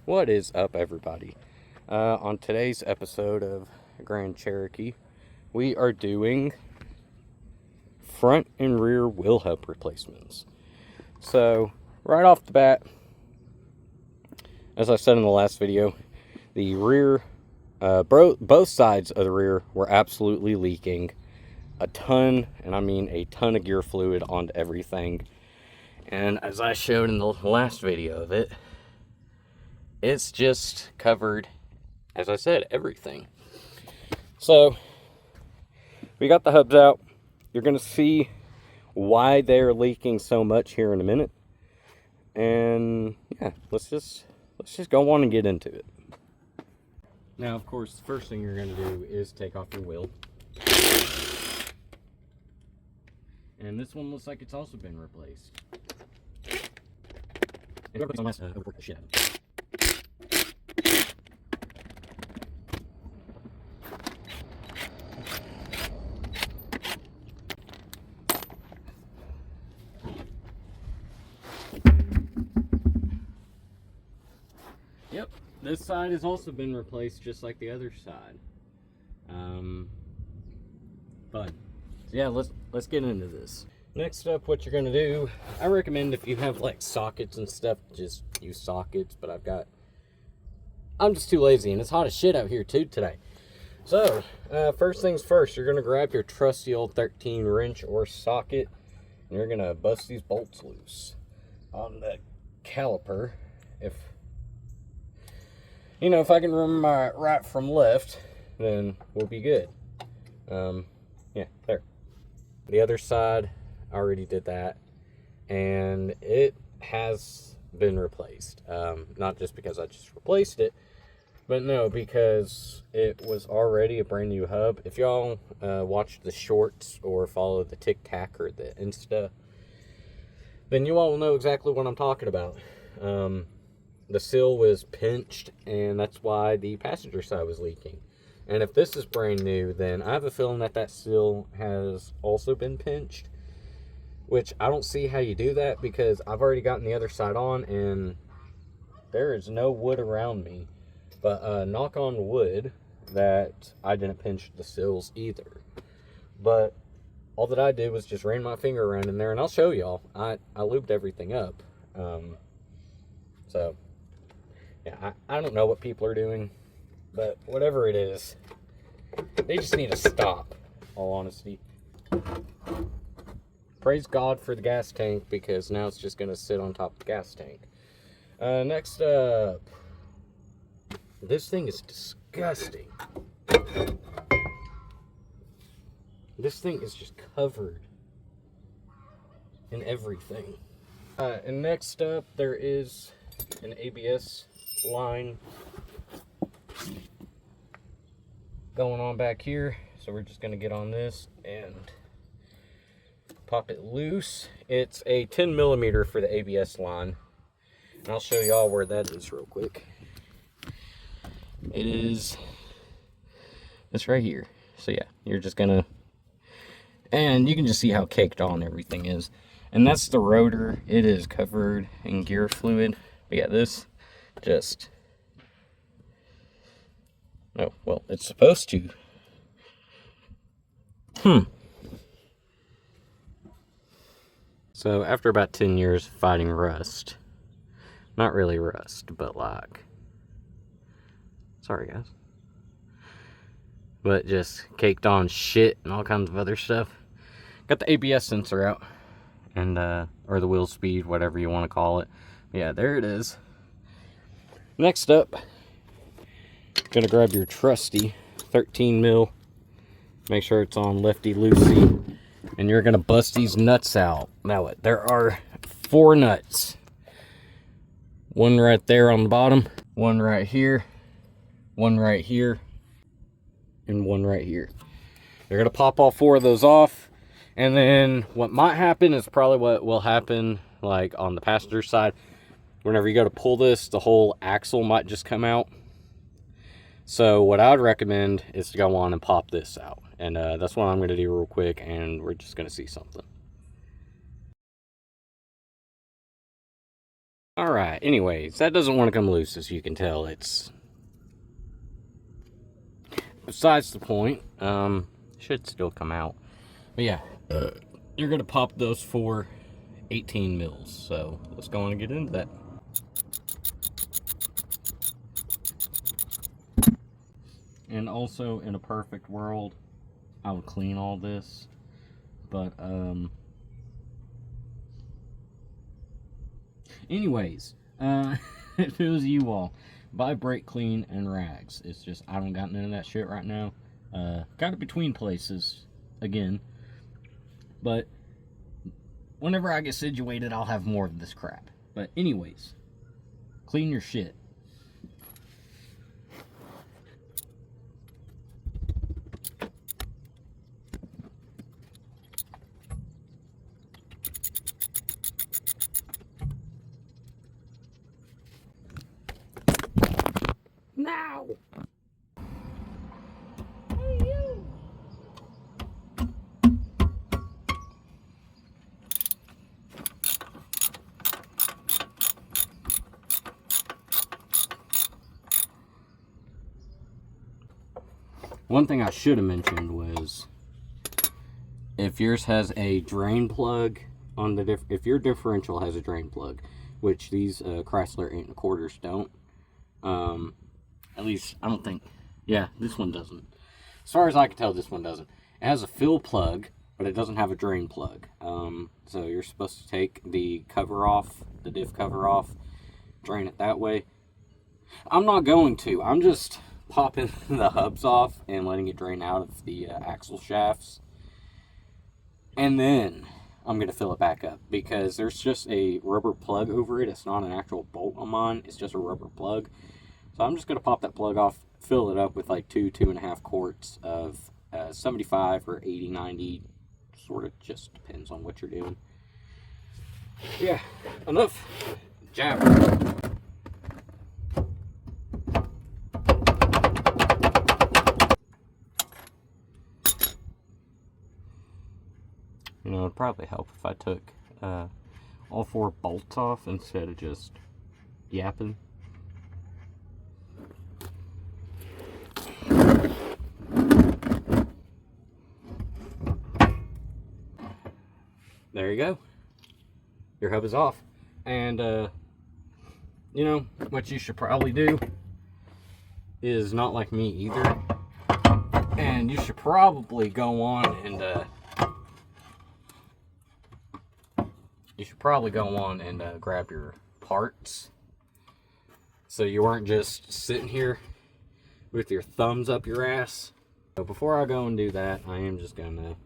What is up, everybody? On today's episode of Grand Cherokee, we are doing front and rear wheel hub replacements. So, right off the bat, as I said in the last video, the rear, both sides of the rear were absolutely leaking a ton, and I mean a ton of gear fluid onto everything. And as I showed in the last video of it, it's just covered, as I said, everything. So, we got the hubs out. You're going to see why they're leaking so much here in a minute. And yeah, let's just go on and get into it. Now, of course, the first thing you're going to do is take off your wheel. And this one looks like it's also been replaced. And whoever puts on last, overworked the shit out of it. Yep, this side has also been replaced just like the other side. But yeah, let's get into this. Next up, what you're gonna do, I recommend if you have like sockets and stuff, just use sockets, but I'm just too lazy, and it's hot as shit out here too today. So, first things first, you're gonna grab your trusty old 13 wrench or socket, and you're gonna bust these bolts loose on the caliper. If I can remember my right from left, then we'll be good. Yeah, there. The other side, I already did that, and it has been replaced. Not just because I just replaced it, but no, because it was already a brand new hub. If y'all watch the shorts or follow the TikTok or the Insta, then you all will know exactly what I'm talking about. The seal was pinched, and that's why the passenger side was leaking. And if this is brand new, then I have a feeling that seal has also been pinched, which I don't see how you do that, because I've already gotten the other side on, and there is no wood around me. But knock on wood that I didn't pinch the seals either. But all that I did was just ran my finger around in there, and I'll show y'all. I lubed everything up. So, yeah, I don't know what people are doing, but whatever it is, they just need to stop, all honesty. Praise God for the gas tank, because now it's just going to sit on top of the gas tank. Next up, this thing is disgusting. This thing is just covered in everything. And next up, there is an ABS line going on back here. So we're just going to get on this and pop it loose. It's a 10 millimeter for the ABS line. And I'll show y'all where that is real quick. It's right here. So yeah, you're just gonna, and you can just see how caked on everything is. And that's the rotor. It is covered in gear fluid. But yeah, this just, oh, well, it's supposed to. So after about 10 years fighting rust, not really rust, but like, sorry guys, but just caked on shit and all kinds of other stuff, got the ABS sensor out, and or the wheel speed, whatever you want to call it. Yeah, there it is. Next up, gonna grab your trusty 13 mil, make sure it's on lefty loosey, and you're gonna bust these nuts out. Now there are 4 nuts, one right there on the bottom, one right here, one right here, and one right here. You're gonna pop all 4 of those off, and then what might happen is probably what will happen like on the passenger side. Whenever you go to pull this, the whole axle might just come out. So what I would recommend is to go on and pop this out. And that's what I'm going to do real quick, and we're just going to see something. Alright, anyways, that doesn't want to come loose, as you can tell. It's besides the point. Should still come out. But yeah, you're going to pop those for 18 mils. So let's go on and get into that. And also, in a perfect world, I would clean all this. But, anyways, if it was you all, buy brake clean and rags. It's just, I don't got none of that shit right now. Got it between places, again. But, whenever I get situated, I'll have more of this crap. But anyways, clean your shit. Now! Hey, you! One thing I should have mentioned was, if yours has a drain plug on the if your differential has a drain plug, which these Chrysler 8 1/4s don't, at least I don't think, yeah, this one doesn't. As far as I can tell, this one doesn't. It has a fill plug, but it doesn't have a drain plug. So you're supposed to take the cover off, the diff cover off, drain it that way. I'm not going to. I'm just popping the hubs off and letting it drain out of the axle shafts. And then I'm going to fill it back up, because there's just a rubber plug over it. It's not an actual bolt on mine. It's just a rubber plug. So I'm just going to pop that plug off, fill it up with like 2.5 quarts of 75 or 80, 90. Sort of just depends on what you're doing. Yeah, enough jabber. You know, it'd probably help if I took all 4 bolts off instead of just yapping. There you go. Your hub is off. And, you know, what you should probably do is not like me either. And you should probably go on and, grab your parts. So you weren't just sitting here with your thumbs up your ass. So before I go and do that, I am just gonna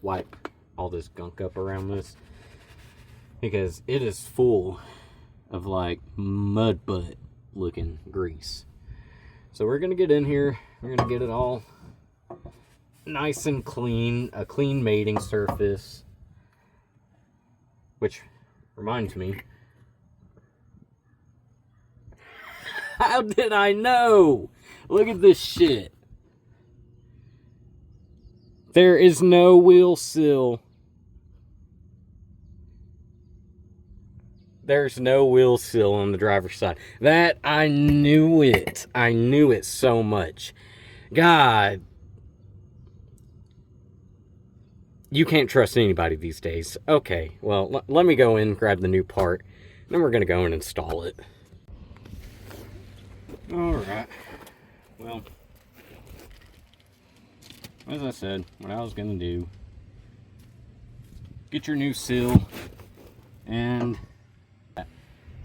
wipe all this gunk up around this, because it is full of like mud butt looking grease. So we're gonna get in here, we're gonna get it all nice and clean, a clean mating surface. Which reminds me, how did I know? Look at this shit. There is no wheel sill. There's no wheel sill on the driver's side. That, I knew it. I knew it so much. God. You can't trust anybody these days. Okay, well, let me go in, grab the new part, and then we're going to go and install it. Alright. Well, as I said, what I was going to do, get your new seal, and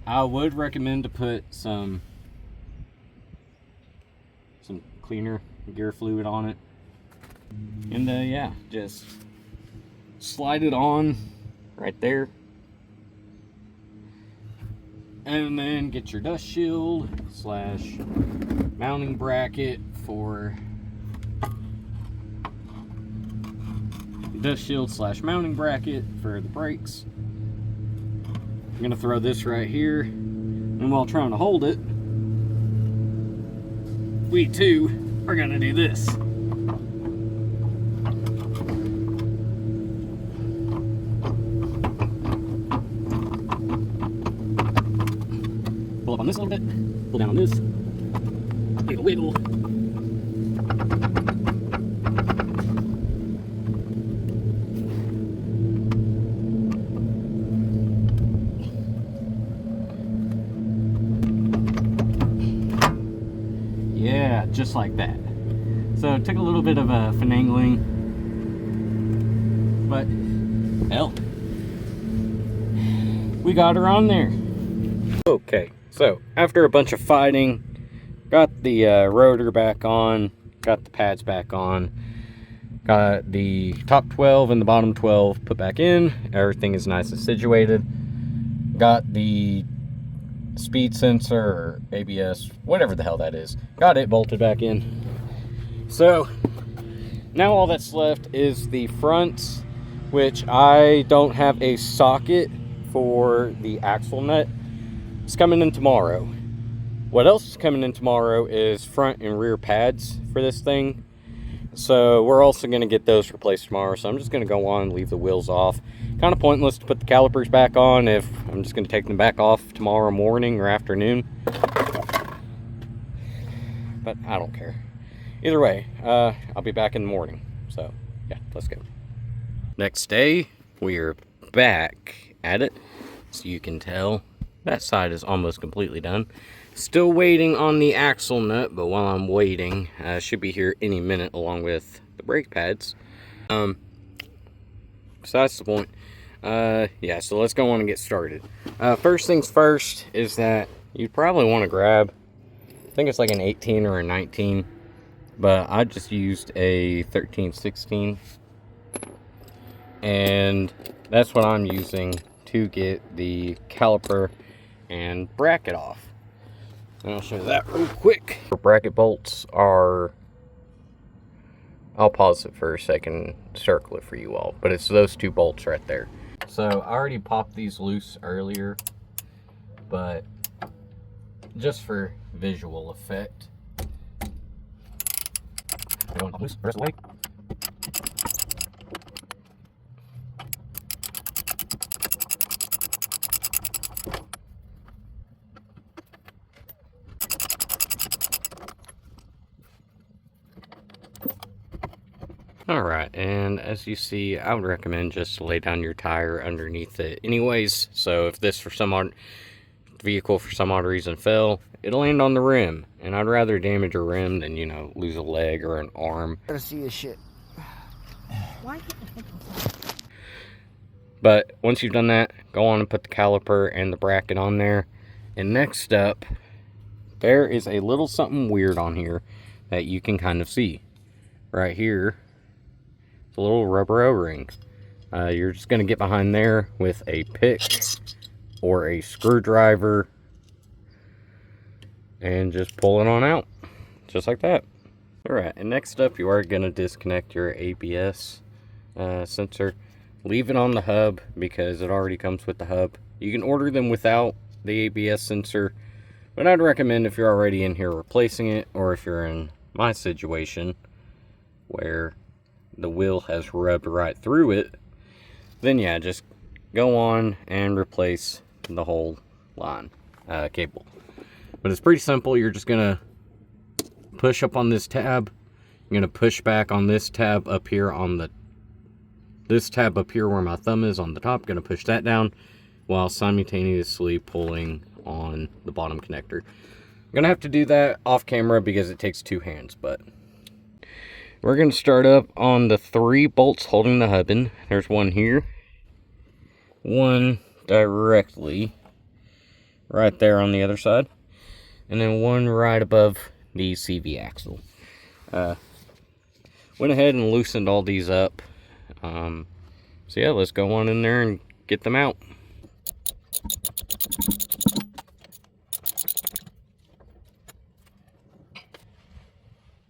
I would recommend to put some cleaner gear fluid on it. And yeah, just slide it on right there. And then get your dust shield / mounting bracket for mounting bracket for the brakes. I'm gonna throw this right here, and while trying to hold it, we too are gonna do this. it. Pull down this. Give a wiggle. Yeah, just like that. So it took a little bit of a finagling, but hell, we got her on there. Okay, so after a bunch of fighting, got the rotor back on, got the pads back on, got the top 12 and the bottom 12 put back in. Everything is nice and situated. Got the speed sensor or ABS, whatever the hell that is, got it bolted back in. So now all that's left is the fronts, which I don't have a socket for the axle nut. It's coming in tomorrow. What else is coming in tomorrow is front and rear pads for this thing. So we're also going to get those replaced tomorrow. So I'm just going to go on and leave the wheels off. Kind of pointless to put the calipers back on if I'm just going to take them back off tomorrow morning or afternoon. But I don't care. Either way, I'll be back in the morning. So yeah, let's go. Next day, we're back at it. So you can tell that side is almost completely done. Still waiting on the axle nut, but while I'm waiting, should be here any minute along with the brake pads. Besides the point, yeah, so let's go on and get started. First things first is that you'd probably want to grab, I think it's like an 18 or a 19, but I just used a 13/16, and that's what I'm using to get the caliper and bracket off. And I'll show you that real quick. Bracket bolts are, I'll pause it for a second, circle it for you all, but it's those two bolts right there. So I already popped these loose earlier, but just for visual effect, you want to loose the rest of the way. Alright, and as you see, I would recommend just lay down your tire underneath it anyways. So if this vehicle for some odd reason fell, it'll land on the rim. And I'd rather damage a rim than, you know, lose a leg or an arm. Gotta see his shit. But once you've done that, go on and put the caliper and the bracket on there. And next up, there is a little something weird on here that you can kind of see. Right here, it's a little rubber O-ring. You're just going to get behind there with a pick or a screwdriver and just pull it on out, just like that. Alright, and next up you are going to disconnect your ABS sensor. Leave it on the hub because it already comes with the hub. You can order them without the ABS sensor, but I'd recommend if you're already in here replacing it, or if you're in my situation where the wheel has rubbed right through it, then yeah, just go on and replace the whole line cable. But it's pretty simple. You're just gonna push up on this tab, you're gonna push back on this tab up here on this tab up here where my thumb is on the top, gonna push that down while simultaneously pulling on the bottom connector. I'm gonna have to do that off camera because it takes two hands, but we're going to start up on the 3 bolts holding the hub in. There's one here, one directly right there on the other side, and then one right above the CV axle. Went ahead and loosened all these up. So yeah, let's go on in there and get them out.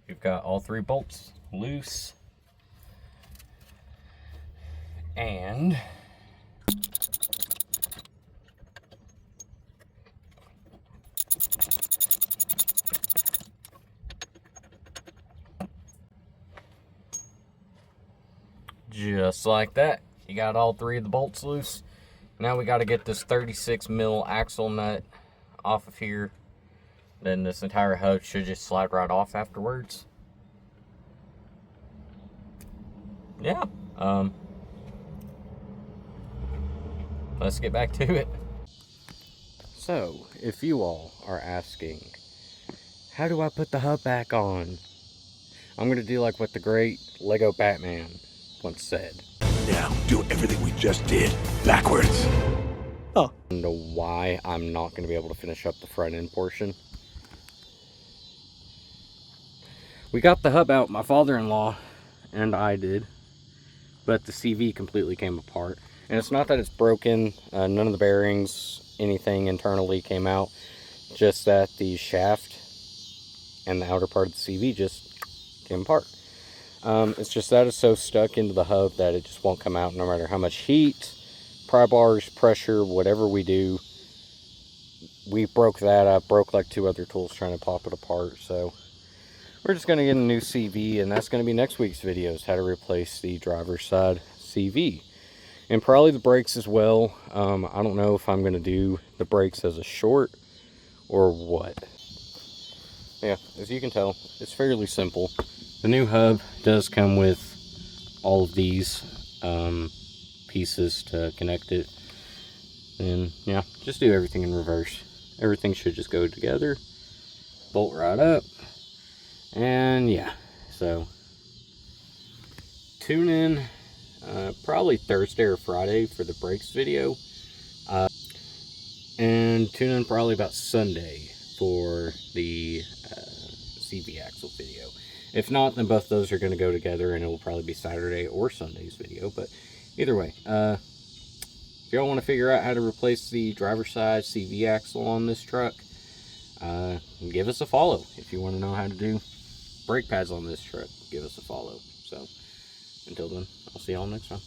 We've got all 3 bolts loose, and just like that, you got all 3 of the bolts loose. Now we got to get this 36 mil axle nut off of here. then this entire hub should just slide right off afterwards. Yeah, let's get back to it. So, if you all are asking, how do I put the hub back on? I'm gonna do like what the great Lego Batman once said. Now, do everything we just did, backwards. Oh. I don't know why I'm not gonna be able to finish up the front end portion. We got the hub out, my father-in-law and I did, but the CV completely came apart. And it's not that it's broken, none of the bearings, anything internally came out, just that the shaft and the outer part of the CV just came apart. It's just that it's so stuck into the hub that it just won't come out no matter how much heat, pry bars, pressure, whatever we do. We broke that up, broke like 2 other tools trying to pop it apart, so we're just going to get a new CV, and that's going to be next week's videos, how to replace the driver's side CV. And probably the brakes as well. I don't know if I'm going to do the brakes as a short or what. Yeah, as you can tell, it's fairly simple. The new hub does come with all of these pieces to connect it. And yeah, just do everything in reverse. Everything should just go together, bolt right up. And yeah, so tune in probably Thursday or Friday for the brakes video, and tune in probably about Sunday for the CV axle video. If not, then both those are going to go together, and it will probably be Saturday or Sunday's video. But either way, if y'all want to figure out how to replace the driver's side CV axle on this truck, give us a follow. If you want to know how to do brake pads on this truck, give us a follow. So until then, I'll see y'all next time.